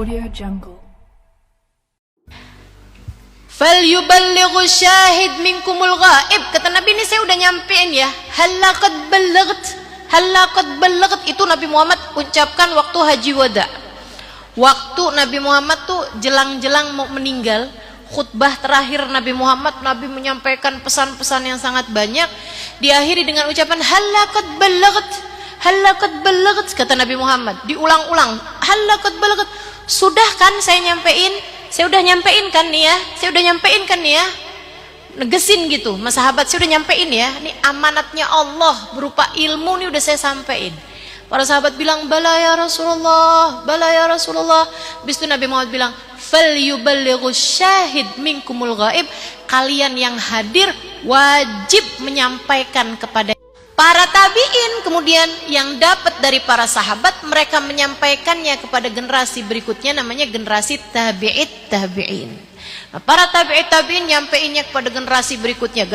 Audio Jungle. Falyuballighu syahid minkumul ghaib. Kata Nabi, ini saya udah nyampein ya. Halaqad ballagt. Itu Nabi Muhammad ucapkan waktu haji wada. Waktu Nabi Muhammad tuh jelang-jelang mau meninggal, khutbah terakhir Nabi Muhammad, Nabi menyampaikan pesan-pesan yang sangat banyak, diakhiri dengan ucapan halaqad ballagt. Kata Nabi Muhammad, diulang-ulang, halaqad ballagt. Sudah kan saya nyampein? Saya udah nyampein kan nih ya, negesin gitu, mas sahabat, saya udah nyampein ya, ini amanatnya Allah berupa ilmu nih udah saya sampein. Para sahabat bilang, bala ya Rasulullah. Habis itu Nabi Muhammad bilang, falyuballighu syahid minkumul ghaib. Kalian yang hadir wajib menyampaikan kepada para tabi'in. Kemudian yang dapat dari para sahabat, mereka menyampaikannya kepada generasi berikutnya, namanya generasi tabi'in. Nah, para tabi'in nyampeinnya kepada generasi berikutnya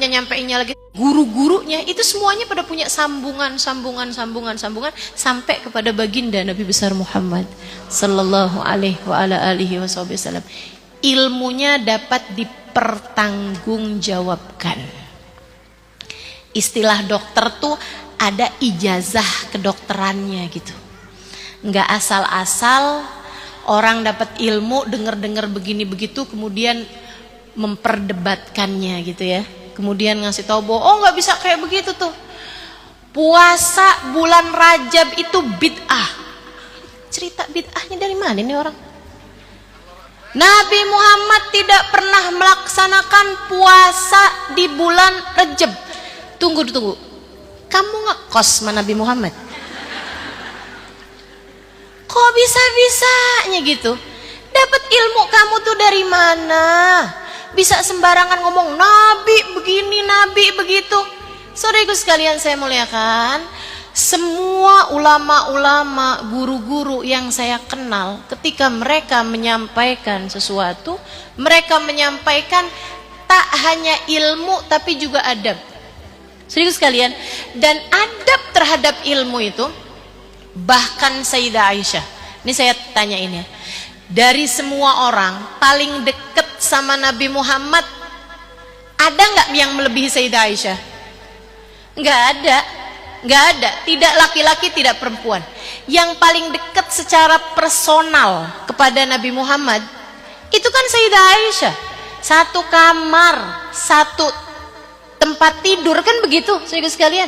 nyampeinnya lagi guru-gurunya. Itu semuanya pada punya sambungan sampai kepada baginda Nabi besar Muhammad sallallahu alaihi wasallam. Ilmunya dapat dipertanggungjawabkan. Istilah dokter tuh ada ijazah kedokterannya gitu. Nggak asal-asal orang dapat ilmu, dengar begini begitu, kemudian memperdebatkannya gitu ya. Kemudian ngasih tahu bahwa oh nggak bisa kayak begitu tuh. Puasa bulan Rajab itu bid'ah. Cerita bid'ahnya dari mana nih orang? Nabi Muhammad tidak pernah melaksanakan puasa di bulan Rajab. Tunggu. Kamu ngekos sama Nabi Muhammad? Kok bisa-bisanya gitu? Dapat ilmu kamu tuh dari mana? Bisa sembarangan ngomong Nabi begini, Nabi begitu. Saudaraku sekalian saya muliakan, semua ulama-ulama, guru-guru yang saya kenal, ketika mereka menyampaikan sesuatu, mereka menyampaikan tak hanya ilmu tapi juga adab. Saudaraku sekalian, dan adab terhadap ilmu itu, bahkan Sayyidah Aisyah, ini saya tanyain ya, dari semua orang paling dekat sama Nabi Muhammad, ada nggak yang melebihi Sayyidah Aisyah? Nggak ada, tidak laki-laki tidak perempuan. Yang paling dekat secara personal kepada Nabi Muhammad itu kan Sayyidah Aisyah. Satu kamar, satu tempat tidur, kan begitu saudara sekalian.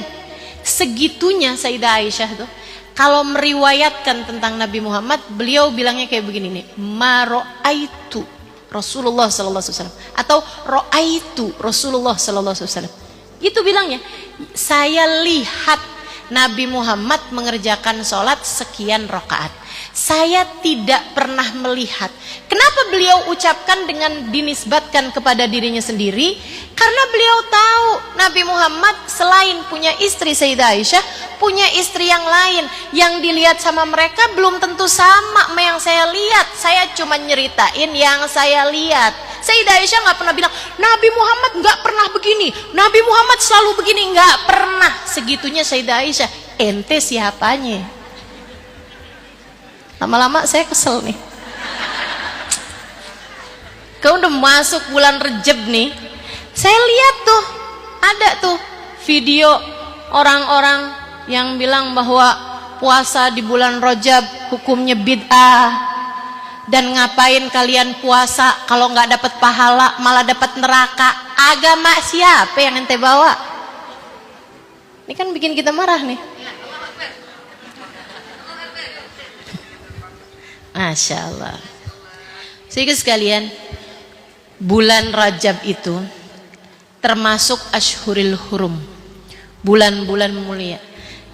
Segitunya Sayyidah Aisyah tuh kalau meriwayatkan tentang Nabi Muhammad, beliau bilangnya kayak begini nih, ma ra'aitu Rasulullah sallallahu alaihi wasallam, atau ra'aitu Rasulullah sallallahu alaihi wasallam. Itu bilangnya, saya lihat Nabi Muhammad mengerjakan sholat sekian rakaat. Saya tidak pernah melihat. Kenapa beliau ucapkan dengan dinisbatkan kepada dirinya sendiri? Karena beliau tahu Nabi Muhammad selain punya istri Sayyidah Aisyah, punya istri yang lain. Yang dilihat sama mereka belum tentu sama yang saya lihat. Saya cuma nyeritain yang saya lihat. Sayyidah Aisyah nggak pernah bilang Nabi Muhammad nggak pernah begini, Nabi Muhammad selalu begini, nggak pernah. Segitunya Sayyidah Aisyah. Ente siapanya? Lama-lama saya kesel nih. Kau udah masuk bulan Rejab nih, saya lihat tuh ada tuh video orang-orang yang bilang bahwa puasa di bulan Rajab hukumnya bid'ah, dan ngapain kalian puasa kalau nggak dapat pahala malah dapat neraka. Agama siapa yang ente bawa? Ini kan bikin kita marah nih. Masya Allah. Saudara sekalian, bulan Rajab itu termasuk Ashhuril Hurum, bulan-bulan mulia.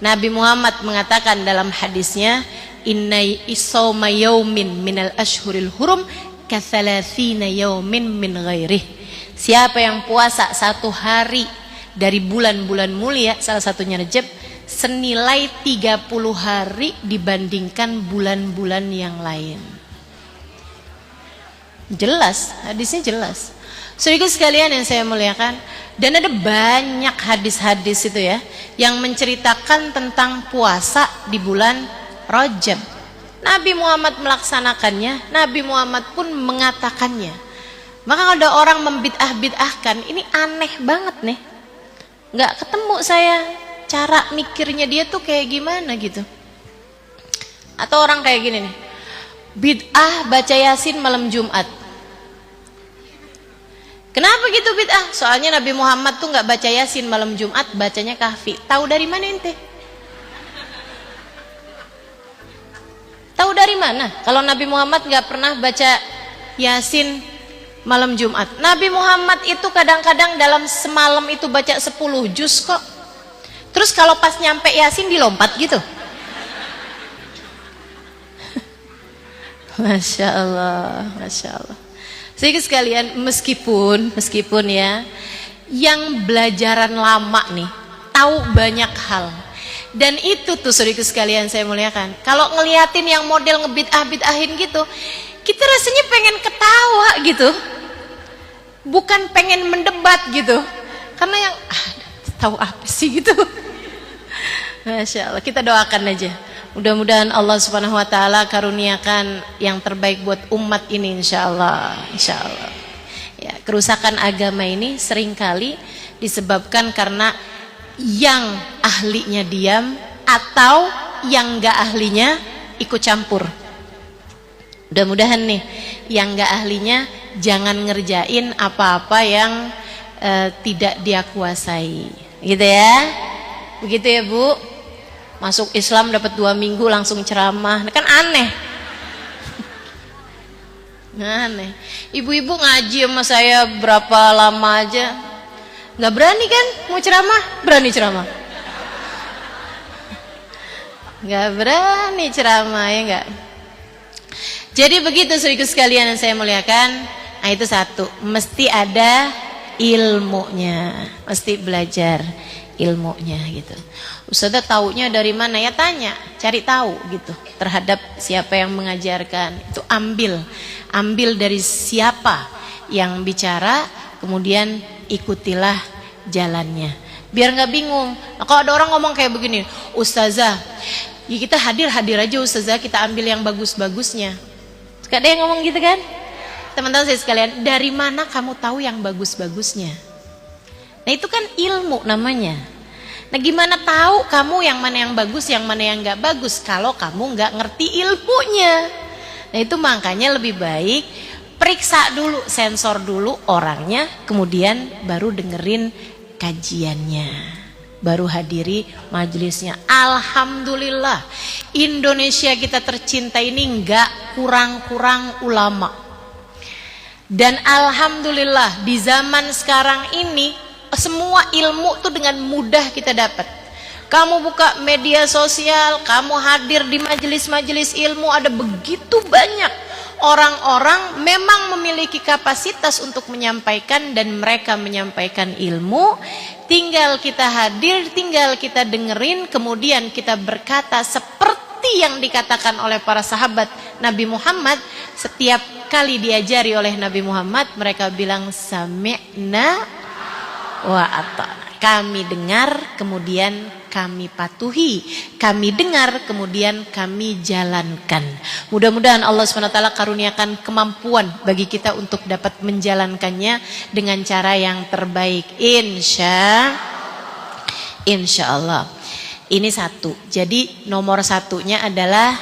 Nabi Muhammad mengatakan dalam hadisnya, inna isawma yaumin minal ashhuril hurum kathalathina yaumin min ghairih. Siapa yang puasa satu hari dari bulan-bulan mulia, salah satunya Rajab, senilai 30 hari dibandingkan bulan-bulan yang lain. Jelas, hadisnya jelas. Saudara sekalian yang saya muliakan, dan ada banyak hadis-hadis itu ya yang menceritakan tentang puasa di bulan Rajab. Nabi Muhammad melaksanakannya, Nabi Muhammad pun mengatakannya. Maka kalau ada orang membid'ah-bid'ahkan, ini aneh banget nih. Nggak ketemu saya cara mikirnya dia tuh kayak gimana gitu. Atau orang kayak gini nih, bid'ah baca Yasin malam Jumat. Kenapa gitu bid'ah? Soalnya Nabi Muhammad tuh nggak baca Yasin malam Jumat, bacanya Kahfi. Tahu dari mana ente? Tahu dari mana? Kalau Nabi Muhammad nggak pernah baca Yasin malam Jumat. Nabi Muhammad itu kadang-kadang dalam semalam itu baca 10 juz kok. Terus kalau pas nyampe Yasin dilompat gitu. Masya Allah, Masya Allah. Jadi sekalian, meskipun ya, yang belajaran lama nih, tahu banyak hal. Dan itu tuh saudaraku sekalian saya muliakan. Kalau ngeliatin yang model ngebid'ah-bid'ahin gitu, kita rasanya pengen ketawa gitu. Bukan pengen mendebat gitu. Karena yang, tahu apa sih gitu. Masya Allah, kita doakan aja. Mudah-mudahan Allah Subhanahu wa taala karuniakan yang terbaik buat umat ini insyaallah. Insyaallah. Ya, kerusakan agama ini seringkali disebabkan karena yang ahlinya diam atau yang enggak ahlinya ikut campur. Mudah-mudahan nih yang enggak ahlinya jangan ngerjain apa-apa yang tidak dia kuasai. Gitu ya. Begitu ya, Bu. Masuk Islam dapat 2 minggu langsung ceramah, kan aneh. Aneh. Ibu-ibu ngaji sama saya berapa lama aja, nggak berani kan mau ceramah? Berani ceramah? Nggak berani ceramah ya nggak. Jadi begitu saudaraku sekalian yang saya muliakan. Nah itu satu, mesti ada ilmunya, mesti belajar ilmunya gitu. Ustazah taunya dari mana? Ya tanya, cari tahu gitu terhadap siapa yang mengajarkan. Itu ambil dari siapa yang bicara, kemudian ikutilah jalannya. Biar nggak bingung. Nah, kalau ada orang ngomong kayak begini, Ustazah, ya kita hadir aja Ustazah, kita ambil yang bagus-bagusnya. Suka ada yang ngomong gitu kan? Teman-teman saya sekalian, dari mana kamu tahu yang bagus-bagusnya? Nah itu kan ilmu namanya. Nah gimana tahu kamu yang mana yang bagus, yang mana yang gak bagus kalau kamu gak ngerti ilmunya. Nah itu makanya lebih baik periksa dulu, sensor dulu orangnya, kemudian baru dengerin kajiannya, baru hadiri majelisnya. Alhamdulillah Indonesia kita tercinta ini gak kurang-kurang ulama. Dan alhamdulillah di zaman sekarang ini semua ilmu tuh dengan mudah kita dapat. Kamu buka media sosial, kamu hadir di majelis-majelis ilmu, ada begitu banyak orang-orang memang memiliki kapasitas untuk menyampaikan dan mereka menyampaikan ilmu. Tinggal kita hadir, tinggal kita dengerin, kemudian kita berkata seperti yang dikatakan oleh para sahabat Nabi Muhammad. Setiap kali diajari oleh Nabi Muhammad, mereka bilang sami'na wa ata'na. Kami dengar, kemudian kami patuhi. Kami dengar, kemudian kami jalankan. Mudah-mudahan Allah SWT karuniakan kemampuan bagi kita untuk dapat menjalankannya dengan cara yang terbaik. Insya Allah. Ini satu. Jadi nomor satunya adalah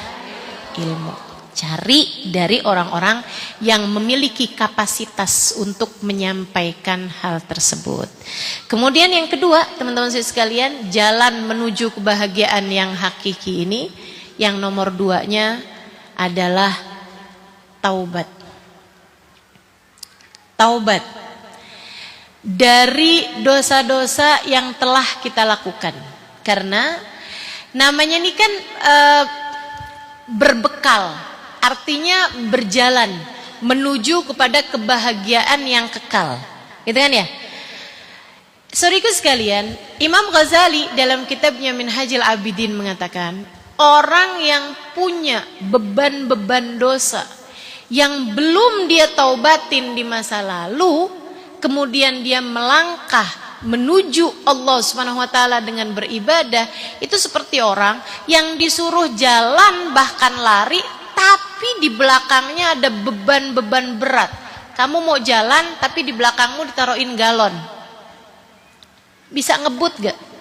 ilmu. Cari dari orang-orang yang memiliki kapasitas untuk menyampaikan hal tersebut. Kemudian yang kedua, teman-teman saya sekalian, jalan menuju kebahagiaan yang hakiki ini, yang nomor 2-nya adalah taubat. Taubat dari dosa-dosa yang telah kita lakukan. Karena namanya ini kan berbekal. Artinya berjalan menuju kepada kebahagiaan yang kekal. Gitu kan ya? Saudaraku sekalian, Imam Ghazali dalam kitabnya Minhajul Abidin mengatakan, orang yang punya beban-beban dosa yang belum dia taubatin di masa lalu, kemudian dia melangkah menuju Allah Subhanahu wa taala dengan beribadah itu seperti orang yang disuruh jalan bahkan lari tapi di belakangnya ada beban-beban berat. Kamu mau jalan tapi di belakangmu ditaruhin galon. Bisa ngebut gak?